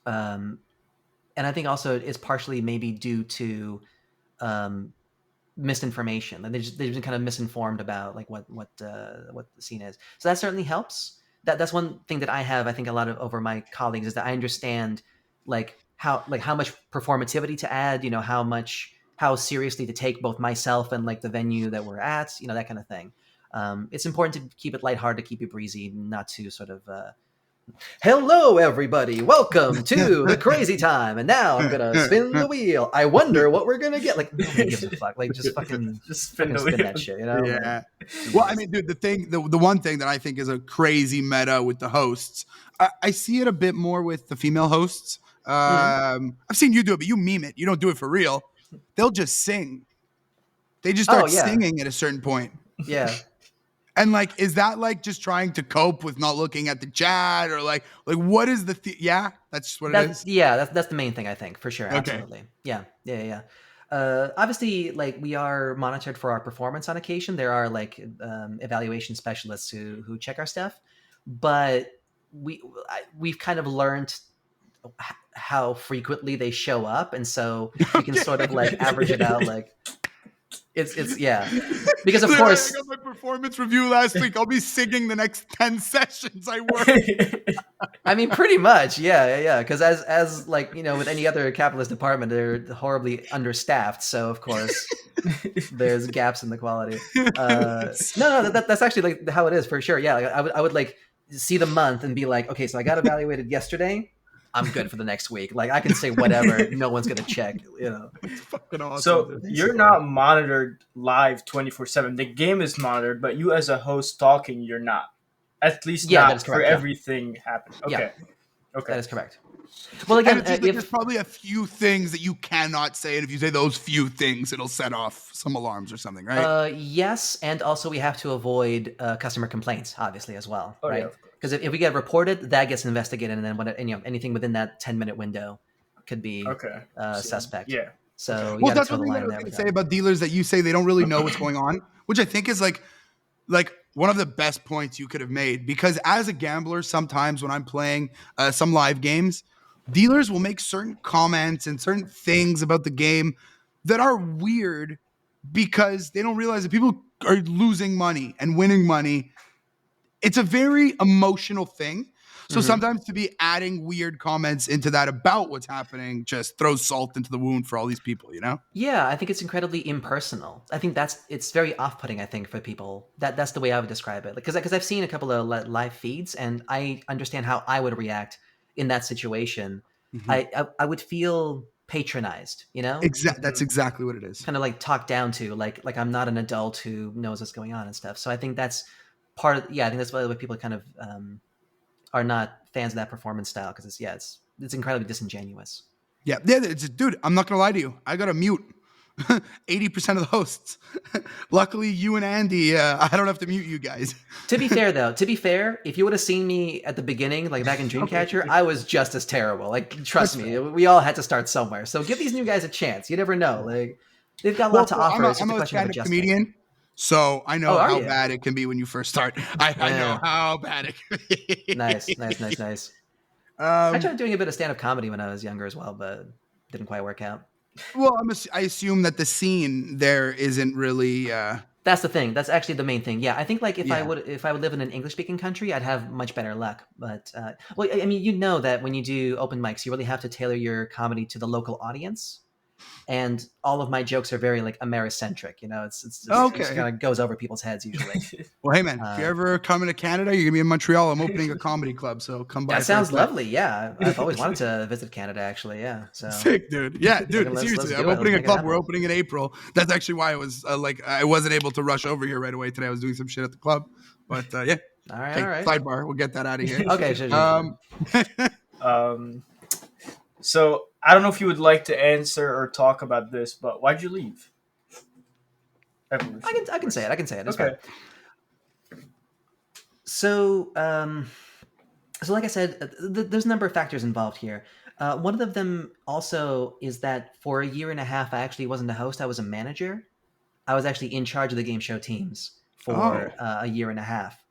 Um, and I think also it's partially maybe due to um, misinformation. Like they've been kind of misinformed about like what the scene is. So that certainly helps. That's one thing that I have, I think, a lot of over my colleagues, is that I understand how much performativity to add, how seriously to take both myself and like the venue that we're at, that kind of thing. It's important to keep it lighthearted, to keep it breezy, not to sort of hello everybody, welcome to the crazy time, and now I'm gonna spin the wheel. I wonder what we're gonna get. Like, nobody gives a fuck. Like, just fucking spin that shit, Yeah. Well, I mean, dude, the one thing that I think is a crazy meta with the hosts, I see it a bit more with the female hosts. I've seen you do it, but you meme it. You don't do it for real. They'll just sing. They just start singing at a certain point. Yeah. And like, is that like just trying to cope with not looking at the chat, or like what is the yeah? That's just what it is. Yeah, that's the main thing, I think, for sure. Absolutely. Okay. Yeah. Obviously, like, we are monitored for our performance on occasion. There are like evaluation specialists who check our stuff, but we've kind of learned how frequently they show up, and so we can sort of like average it out. Like, it's yeah, because of course I got my performance review last week. I'll be singing the next 10 sessions I work. I mean, pretty much, yeah. Because as like, with any other capitalist department, they're horribly understaffed. So of course, there's gaps in the quality. No, that's actually like how it is for sure. Yeah, like, I would like see the month and be like, okay, so I got evaluated yesterday. I'm good for the next week. Like, I can say whatever. No one's gonna check. It's fucking awesome. So you're not monitored live 24/7. The game is monitored, but you as a host talking, you're not. At least not that is correct, for everything happening. Okay. Okay. That is correct. Well, again, there's probably a few things that you cannot say, and if you say those few things, it'll set off some alarms or something, right? Yes, and also we have to avoid customer complaints, obviously, as well, right? Because if we get reported, that gets investigated, and then anything within that 10-minute window could be suspect. Yeah. So well, that's one thing that I was going to say about dealers, that you say they don't really know what's going on, which I think is like one of the best points you could have made, because as a gambler, sometimes when I'm playing some live games, dealers will make certain comments and certain things about the game that are weird, because they don't realize that people are losing money and winning money. It's a very emotional thing. So sometimes to be adding weird comments into that about what's happening just throws salt into the wound for all these people, Yeah, I think it's incredibly impersonal. I think it's very off-putting, I think, for people. That's the way I would describe it. Because I've seen a couple of live feeds, and I understand how I would react in that situation. I would feel patronized, That's exactly what it is. Kind of like talked down to, like I'm not an adult who knows what's going on and stuff. So I think that's part of, I think that's why people kind of are not fans of that performance style, because it's incredibly disingenuous. Yeah, dude, I'm not gonna lie to you. I got to mute 80% of the hosts. Luckily, you and Andy, I don't have to mute you guys. To be fair, if you would have seen me at the beginning, like back in Dreamcatcher, I was just as terrible. Like, trust me, we all had to start somewhere. So give these new guys a chance. You never know. Like, they've got a lot to offer. I'm a stand-up comedian, so I know how bad it can be when you first start. I know how bad it can be. Nice. I tried doing a bit of stand-up comedy when I was younger as well, but didn't quite work out. Well, I assume that the scene there isn't really. That's the thing. That's actually the main thing. Yeah, I think like if I would live in an English-speaking country, I'd have much better luck. But well, I mean, that when you do open mics, you really have to tailor your comedy to the local audience. And all of my jokes are very like Americentric, it's okay. It kind of goes over people's heads usually. Well, hey man, if you're ever coming to Canada, you're gonna be in Montreal. I'm opening a comedy club, so come by. That sounds lovely. Yeah, I've always wanted to visit Canada, actually. Yeah, so sick, dude. Yeah, dude. Seriously, I'm opening a club. We're opening in April. That's actually why I was I wasn't able to rush over here right away today. I was doing some shit at the club, but yeah. All right. Sidebar. We'll get that out of here. Okay. Sure. So I don't know if you would like to answer or talk about this, but why'd you leave? Evolution. I can say it. It's okay. Fine. So, so like I said, there's a number of factors involved here. One of them also is that for a year and a half, I actually wasn't a host. I was a manager. I was actually in charge of the game show teams for a year and a half.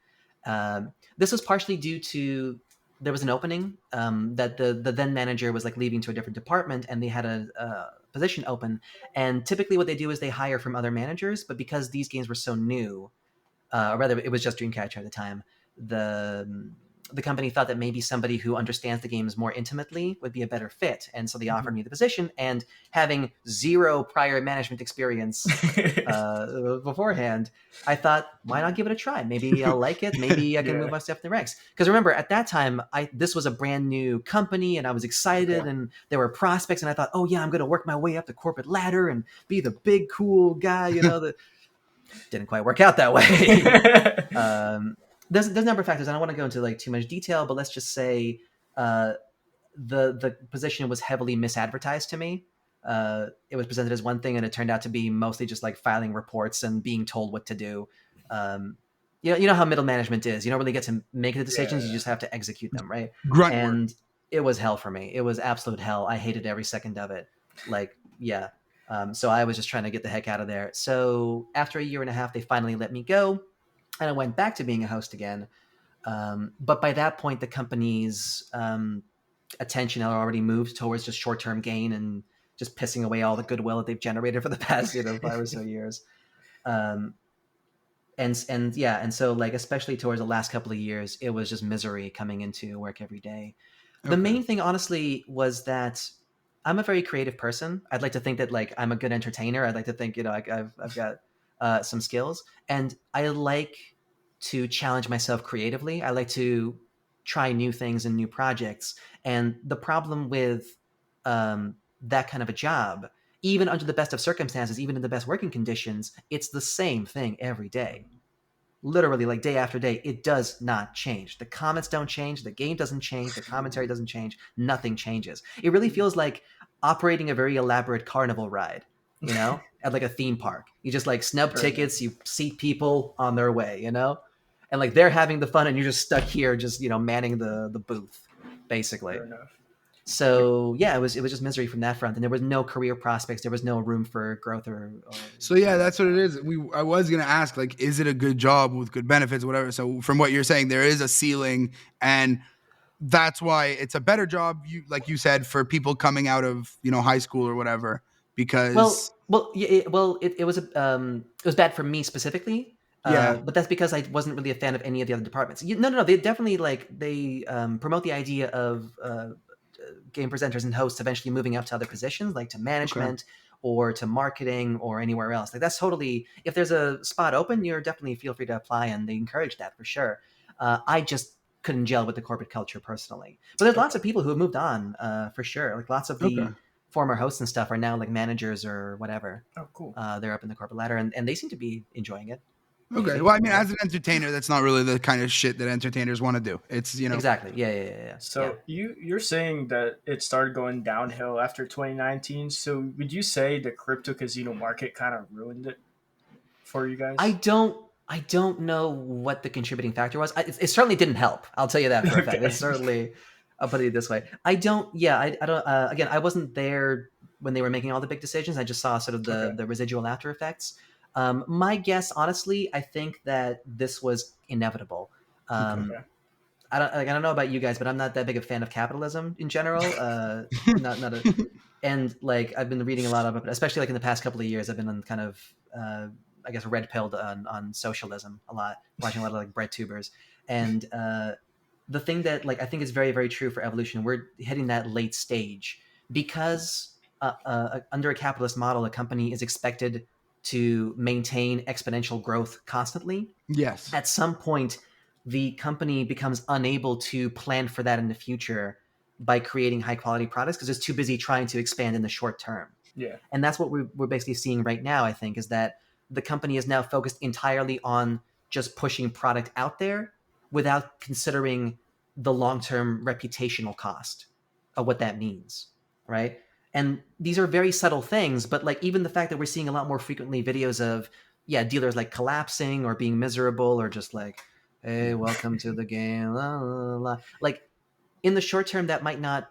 This was partially due to there was an opening that the then manager was like leaving to a different department, and they had position open. And typically what they do is they hire from other managers, but because these games were so new, or rather it was just Dreamcatcher at the time, the company thought that maybe somebody who understands the games more intimately would be a better fit, and so they offered me the position. And having zero prior management experience beforehand, I thought, why not give it a try? Maybe I'll like it. Maybe I can move my step in the ranks. Because remember, at that time, this was a brand new company, and I was excited, and there were prospects, and I thought, oh yeah, I'm going to work my way up the corporate ladder and be the big cool guy. That didn't quite work out that way. There's a number of factors. I don't want to go into like too much detail, but let's just say the position was heavily misadvertised to me. It was presented as one thing, and it turned out to be mostly just like filing reports and being told what to do. You know how middle management is. You don't really get to make the decisions; you just have to execute them, right? Grunt and work. It was hell for me. It was absolute hell. I hated every second of it. Like, yeah. So I was just trying to get the heck out of there. So after a year and a half, they finally let me go, and I went back to being a host again. But by that point, the company's attention had already moved towards just short-term gain and just pissing away all the goodwill that they've generated for the past 5 or so years. And so like especially towards the last couple of years, it was just misery coming into work every day. The main thing, honestly, was that I'm a very creative person. I'd like to think that like I'm a good entertainer. I'd like to think I've got some skills, and I like to challenge myself creatively. I like to try new things and new projects. And the problem with that kind of a job, even under the best of circumstances, even in the best working conditions, it's the same thing every day. Literally, like day after day, it does not change. The comments don't change. The game doesn't change. The commentary doesn't change. Nothing changes. It really feels like operating a very elaborate carnival ride, at like a theme park. You just like snub tickets, you seat people on their way, and like they're having the fun and you're just stuck here just, manning the booth, basically. Fair enough. So yeah, it was just misery from that front, and there was no career prospects. There was no room for growth or So yeah, that's what it is. I was gonna ask, like, is it a good job with good benefits, whatever? So from what you're saying, there is a ceiling, and that's why it's a better job. Like you said, for people coming out of high school or whatever, because it was bad for me specifically. Yeah. But that's because I wasn't really a fan of any of the other departments. No. They definitely they promote the idea of game presenters and hosts eventually moving up to other positions, like to management or to marketing or anywhere else. Like that's totally, if there's a spot open, you're definitely feel free to apply, and they encourage that for sure. I just couldn't gel with the corporate culture personally. But there's lots of people who have moved on for sure. Like lots of the former hosts and stuff are now like managers or whatever. Oh, cool. They're up in the corporate ladder, and they seem to be enjoying it. Okay. Well, I mean, as an entertainer, that's not really the kind of shit that entertainers want to do. It's Exactly. Yeah. So you're saying that it started going downhill after 2019. So would you say the crypto casino market kind of ruined it for you guys? I don't know what the contributing factor was. It certainly didn't help. I'll tell you that for a fact. It certainly, I'll put it this way. I don't. Again, I wasn't there when they were making all the big decisions. I just saw sort of the residual after effects. My guess, honestly, I think that this was inevitable. I don't know about you guys, but I'm not that big a fan of capitalism in general. And like I've been reading a lot of it, especially like in the past couple of years. I've been on kind of I guess red pilled on socialism a lot, watching a lot of like bread tubers. And the thing that like I think is very, very true for evolution, we're hitting that late stage because under a capitalist model, a company is expected to maintain exponential growth constantly. Yes. At some point, the company becomes unable to plan for that in the future by creating high quality products because it's too busy trying to expand in the short term. Yeah. And that's what we're basically seeing right now, I think, is that the company is now focused entirely on just pushing product out there without considering the long-term reputational cost of what that means, right? And these are very subtle things, but like even the fact that we're seeing a lot more frequently videos of dealers like collapsing or being miserable or just like, hey, welcome to the game, la, la, la. Like in the short term that might not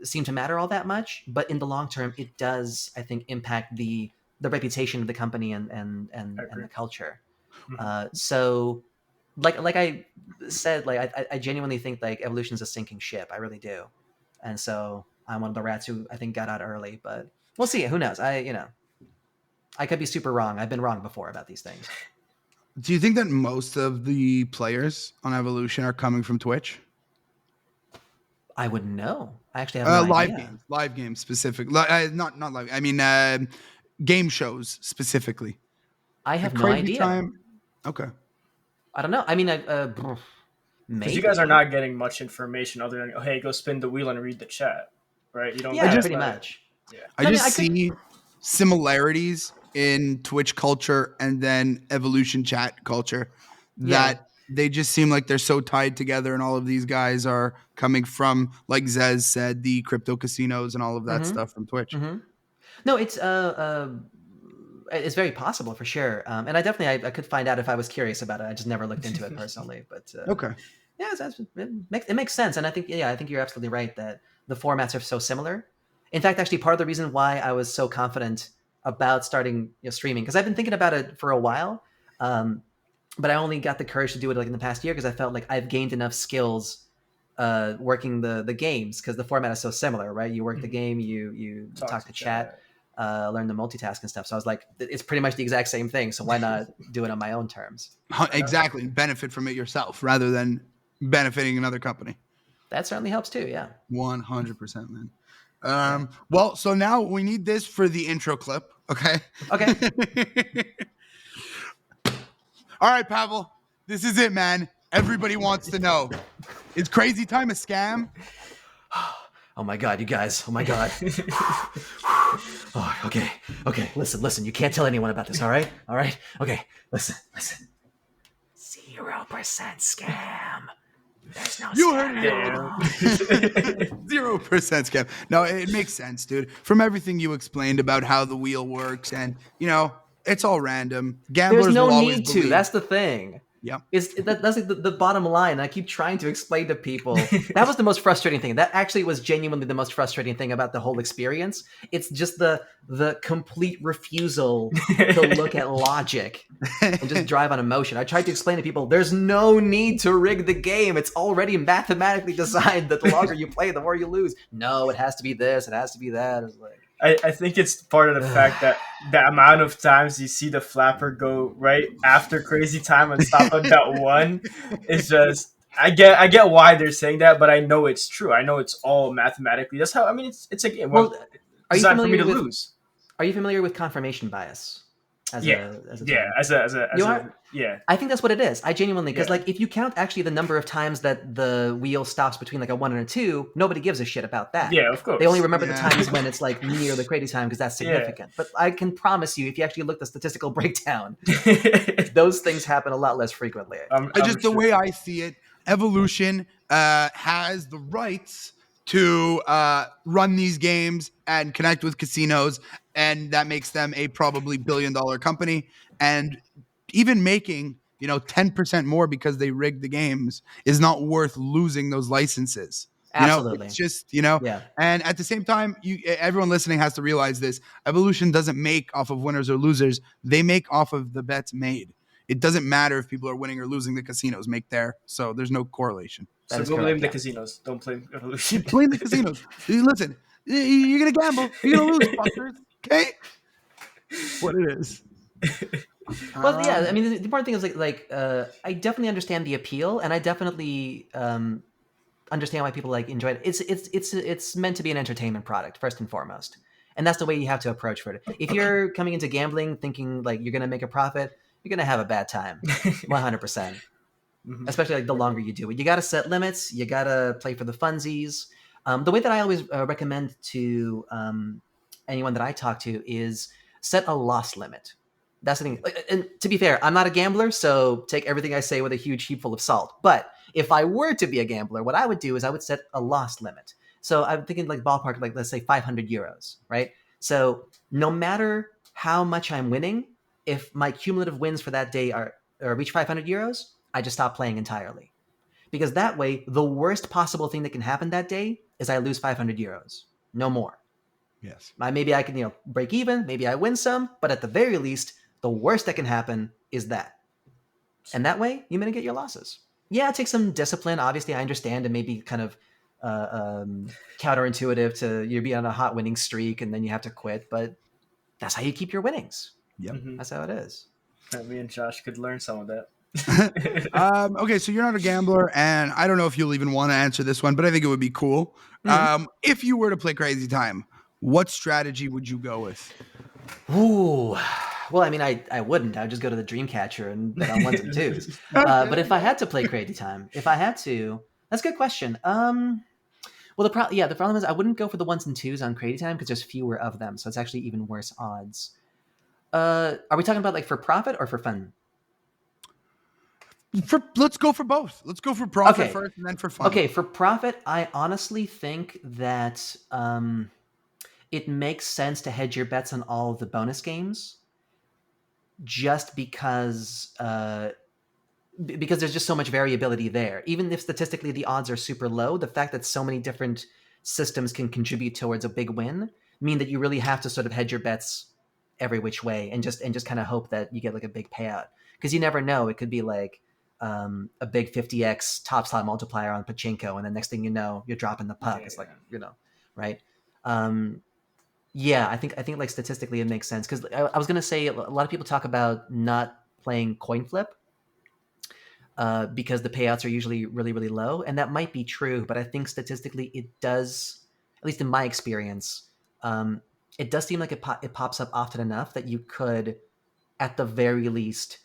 seem to matter all that much, but in the long term it does, I think, impact the reputation of the company and the culture. So like I said, like I genuinely think like evolution is a sinking ship. I really do. And so I'm one of the rats who I think got out early, but we'll see. Who knows? I could be super wrong. I've been wrong before about these things. Do you think that most of the players on Evolution are coming from Twitch? I wouldn't know. I actually have no idea. Live games specific. Not live. I mean, game shows specifically. I have no Crazy idea. Time. Okay. I don't know. I mean, Because maybe you guys are not getting much information other than, oh, hey, go spin the wheel and read the chat, right? You don't. Yeah, get pretty that. much. Yeah. I just see similarities in Twitch culture and then Evolution chat culture that they just seem like they're so tied together, and all of these guys are coming from, like Zez said, the crypto casinos and all of that stuff from Twitch. Mm-hmm. No, it's very possible for sure. And I definitely I could find out if I was curious about it. I just never looked into it personally, but Okay. yeah, it makes sense. And I think you're absolutely right that the formats are so similar. In fact, actually, part of the reason why I was so confident about starting streaming, because I've been thinking about it for a while, but I only got the courage to do it like in the past year because I felt like I've gained enough skills working the games, because the format is so similar, right? You work the game, you talk to chat, learn the multitask and stuff. So I was like, it's pretty much the exact same thing. So why not do it on my own terms? Exactly. Benefit from it yourself rather than benefiting another company. That certainly helps too. Yeah. 100%, man. Well, so now we need this for the intro clip. Okay. Okay. All right, Pavel, this is it, man. Everybody wants to know. Is Crazy Time a scam? Oh my God, you guys. Oh my God. Oh, okay. Listen. You can't tell anyone about this, all right? Okay. Listen. 0% scam. There's no You scam. heard it. 0% scam. No, it makes sense, dude. From everything you explained about how the wheel works, and it's all random. Gamblers There's no will always need to. believe. That's the thing. Yep. That's like the bottom line. I keep trying to explain to people. That was the most frustrating thing. That actually was genuinely the most frustrating thing about the whole experience. It's just the complete refusal to look at logic and just drive on emotion. I tried to explain to people, there's no need to rig the game. It's already mathematically designed that the longer you play, the more you lose. No, it has to be this. It has to be that. It's like, I think it's part of the fact that the amount of times you see the flapper go right after Crazy Time and stop at that one is just, I get why they're saying that, but I know it's true. I know it's all mathematically. That's how, I mean, it's a game. Well, it's designed for me to lose. Are you familiar with confirmation bias? Yeah. I think that's what it is. I genuinely, because like if you count actually the number of times that the wheel stops between like a 1 and a 2, nobody gives a shit about that. Yeah, of course. They only remember the times when it's like near the Crazy Time because that's significant. But I can promise you, if you actually look at the statistical breakdown, those things happen a lot less frequently. The way I see it, Evolution has the rights to run these games and connect with casinos, and that makes them a probably billion-dollar company. And even making 10% more because they rigged the games is not worth losing those licenses. Absolutely. It's just And at the same time, everyone listening has to realize this: Evolution doesn't make off of winners or losers; they make off of the bets made. It doesn't matter if people are winning or losing; the casinos make there, so there's no correlation. So don't blame the casinos. Don't blame Evolution. Blame the casinos. Listen, you're gonna gamble. You're gonna lose, fuckers. Okay, what it is. Well, yeah. I mean, the important thing is like I definitely understand the appeal, and I definitely understand why people like enjoy it. It's meant to be an entertainment product first and foremost, and that's the way you have to approach for it. If you're coming into gambling thinking like you're gonna make a profit, you're gonna have a bad time, 100%. Especially like the longer you do it, you got to set limits. You got to play for the funsies. The way that I always recommend to anyone that I talk to is set a loss limit. That's the thing. And to be fair, I'm not a gambler, so take everything I say with a huge heapful of salt. But if I were to be a gambler, what I would do is I would set a loss limit. So I'm thinking like ballpark, like let's say 500 euros, right? So no matter how much I'm winning, if my cumulative wins for that day are reach 500 euros, I just stop playing entirely. Because that way, the worst possible thing that can happen that day is I lose 500 euros. No more. Yes. Maybe I can break even. Maybe I win some. But at the very least, the worst that can happen is that. And that way, you mitigate your losses. Yeah, it takes some discipline. Obviously, I understand, and maybe kind of counterintuitive to you be on a hot winning streak and then you have to quit, but that's how you keep your winnings. Yep. That's how it is. Me and Josh could learn some of that. Okay, so you're not a gambler, and I don't know if you'll even want to answer this one, but I think it would be cool. If you were to play Crazy Time, what strategy would you go with? Ooh. Well, I mean, I wouldn't. I would just go to the Dreamcatcher and bet on ones and twos. But if I had to play Crazy Time, if I had to, that's a good question. Well, the problem is I wouldn't go for the ones and twos on Crazy Time because there's fewer of them, so it's actually even worse odds. Are we talking about like for profit or for fun? Let's go for both. Let's go for profit Okay. first and then for fun. Okay, for profit, I honestly think that it makes sense to hedge your bets on all of the bonus games, just because there's just so much variability there. Even if statistically the odds are super low, the fact that so many different systems can contribute towards a big win mean that you really have to sort of hedge your bets every which way and just kind of hope that you get like a big payout, because you never know. It could be like a big 50x top slot multiplier on pachinko, and the next thing you know, you're dropping the puck. It's like, right? Yeah, I think like statistically it makes sense, because I was gonna say a lot of people talk about not playing coin flip because the payouts are usually really, really low, and that might be true, but I think statistically it does, at least in my experience, it does seem like it pops up often enough that you could, at the very least,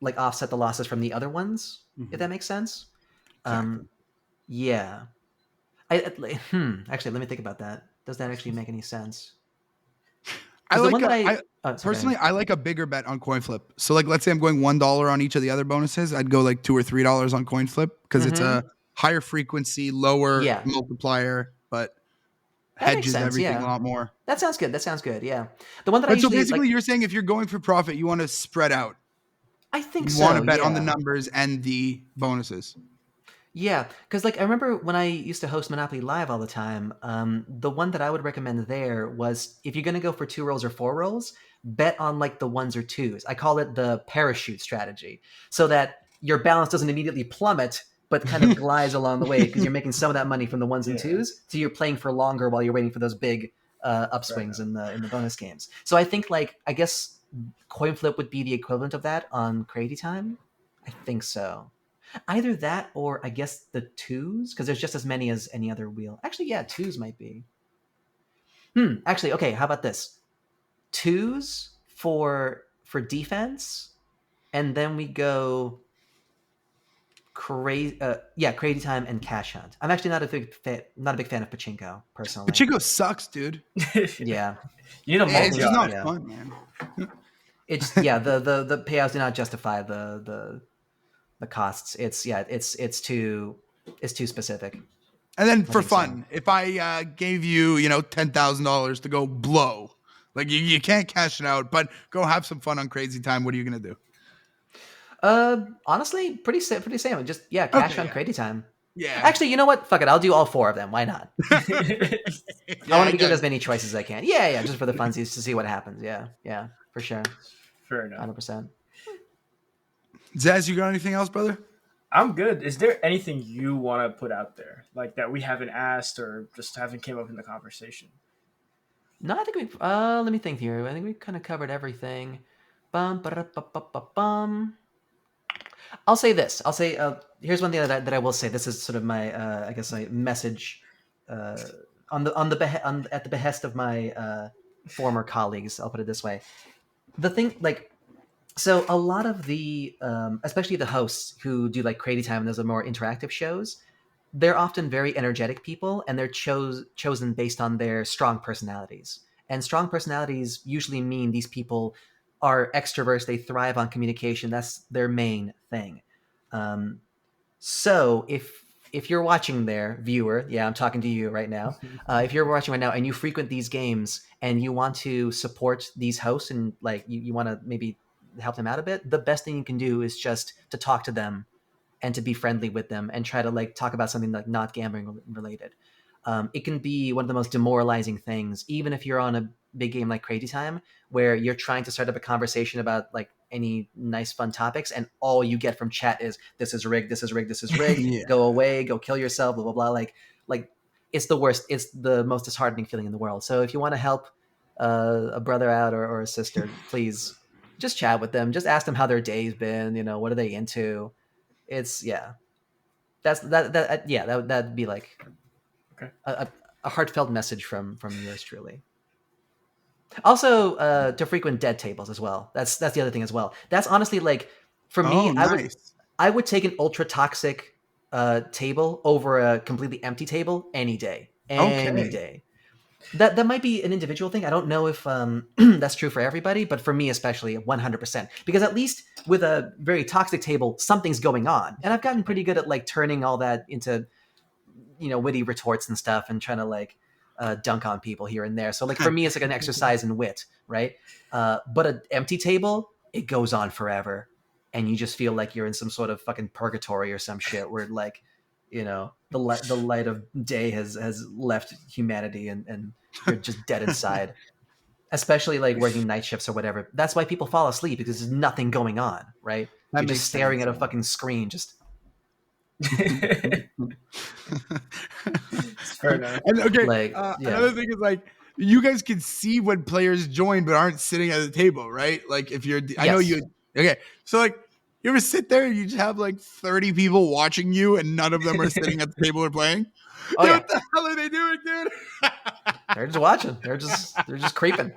like offset the losses from the other ones, if that makes sense. Exactly. Yeah. Actually, let me think about that. Does that actually make any sense? I The like one that personally, I like a bigger bet on coin flip. So like, let's say I'm going $1 on each of the other bonuses. I'd go like $2 or $3 on coin flip because it's a higher frequency, lower multiplier, but that makes hedges sense. everything Yeah, a lot more. that sounds good. That sounds good. Yeah, the one that I But so usually basically, you're saying if you're going for profit, you want to spread out. I think You so. want to bet on the Yeah. numbers and the bonuses. Yeah, because like I remember when I used to host Monopoly Live all the time, the one that I would recommend there was, if you're going to go for 2 rolls or 4 rolls, bet on like the ones or twos. I call it the parachute strategy, so that your balance doesn't immediately plummet, but kind of glides along the way, because you're making some of that money from the ones and twos, so you're playing for longer while you're waiting for those big upswings in the bonus games. So I think like, I guess coin flip would be the equivalent of that on Crazy Time. I think so. Either that or I guess the twos, because there's just as many as any other wheel. Actually, yeah, twos might be. Actually, okay, how about this? Twos for defense, and then we go crazy time and cash hunt. I'm actually not a big fan of pachinko personally. Pachinko sucks, dude. Yeah. You need a It's just not Yeah. fun, man. It's the payouts do not justify the costs. It's too specific. And then for think so. fun, if I gave you, $10,000 to go blow, like you can't cash it out, but go have some fun on Crazy Time. What are you gonna do? Honestly, pretty same. Just cash Okay, on yeah. Crazy Time. Yeah. Actually, you know what? Fuck it. I'll do all 4 of them. Why not? I want to be given as many choices as I can. Yeah, just for the funsies to see what happens. Yeah, for sure. Fair enough. 100%. Zaz, you got anything else, brother? I'm good. Is there anything you want to put out there, like that we haven't asked or just haven't came up in the conversation? No, I think we. Let me think here. I think we kind of covered everything. Bum. I'll say this. I'll say here's one thing that I will say. This is sort of my I guess my message at the behest of my former colleagues. I'll put it this way. The thing, like, so a lot of the especially the hosts who do like Crazy Time and those are more interactive shows, they're often very energetic people, and they're chosen based on their strong personalities. And strong personalities usually mean these people are extroverts. They thrive on communication. That's their main thing. So if you're watching there, viewer, yeah, I'm talking to you right now. If you're watching right now and you frequent these games and you want to support these hosts and like you want to maybe help them out a bit, the best thing you can do is just to talk to them and to be friendly with them and try to like talk about something like not gambling related. It can be one of the most demoralizing things, even if you're on a big game like Crazy Time, where you're trying to start up a conversation about like any nice fun topics, and all you get from chat is this is rigged, this is rigged, this is rigged. Yeah. Go away, go kill yourself, blah blah blah. Like it's the worst. It's the most disheartening feeling in the world. So if you want to help a brother out or a sister, please just chat with them. Just ask them how their day's been. What are they into? It's that'd be like Okay. a heartfelt message from yours truly. Also, to frequent dead tables as well. That's the other thing as well. That's honestly like for me, Nice. I would take an ultra toxic table over a completely empty table any day. Any Okay. day. That might be an individual thing. I don't know if that's true for everybody, but for me especially, 100%. Because at least with a very toxic table, something's going on, and I've gotten pretty good at like turning all that into, witty retorts and stuff, and trying to like dunk on people here and there. So like for me, it's like an exercise in wit, right? But an empty table, it goes on forever, and you just feel like you're in some sort of fucking purgatory or some shit where like, the light of day has left humanity, and you're just dead inside. Especially like working night shifts or whatever. That's why people fall asleep, because there's nothing going on, right? That You're makes just staring sense. at a fucking screen, just It's fair enough. And okay, like, yeah. another thing is like you guys can see when players join but aren't sitting at the table, right? Like if you're, I know Yes. you. Okay, so like you ever sit there and you just have like 30 people watching you and none of them are sitting at the table or playing? Oh, Dude, yeah. what the hell are they doing, dude? They're just watching. They're just creeping.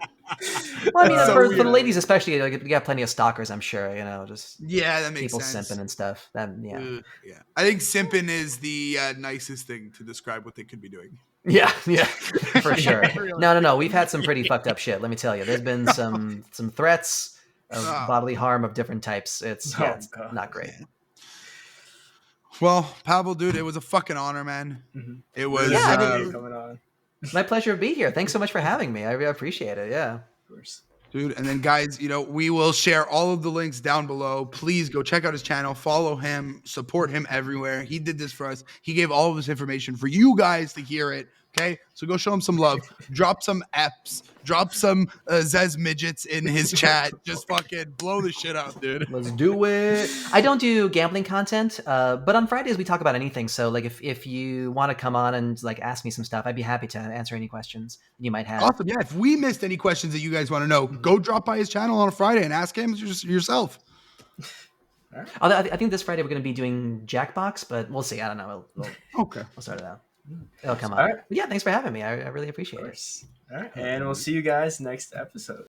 Well, I mean, So for the weird. ladies especially, like we got plenty of stalkers, I'm sure. Just Yeah, that makes people sense. simping and stuff. That yeah. Yeah. I think simping is the nicest thing to describe what they could be doing. Yeah, for sure. Really. No. We've had some pretty fucked up shit. Let me tell you. There's been some threats of bodily harm of different types. It's God. not great. Well, Pavel, dude, it was a fucking honor, man. Mm-hmm. It was. Yeah, coming on. My pleasure to be here. Thanks so much for having me. I really appreciate it. Yeah. Of course. Dude, and then guys, we will share all of the links down below. Please go check out his channel, follow him, support him everywhere. He did this for us. He gave all of his information for you guys to hear it. Okay, so go show him some love. Drop some Eps. Drop some Zez midgets in his chat. Just fucking blow the shit out, dude. Let's do it. I don't do gambling content, but on Fridays we talk about anything. So like if you want to come on and like ask me some stuff, I'd be happy to answer any questions you might have. Awesome. Yeah, if we missed any questions that you guys want to know, go drop by his channel on a Friday and ask him yourself. Although I think this Friday we're going to be doing Jackbox, but we'll see. I don't know. Okay. We'll start it out. It'll come up. All right. But yeah, thanks for having me. I really appreciate it. All right. And we'll see you guys next episode.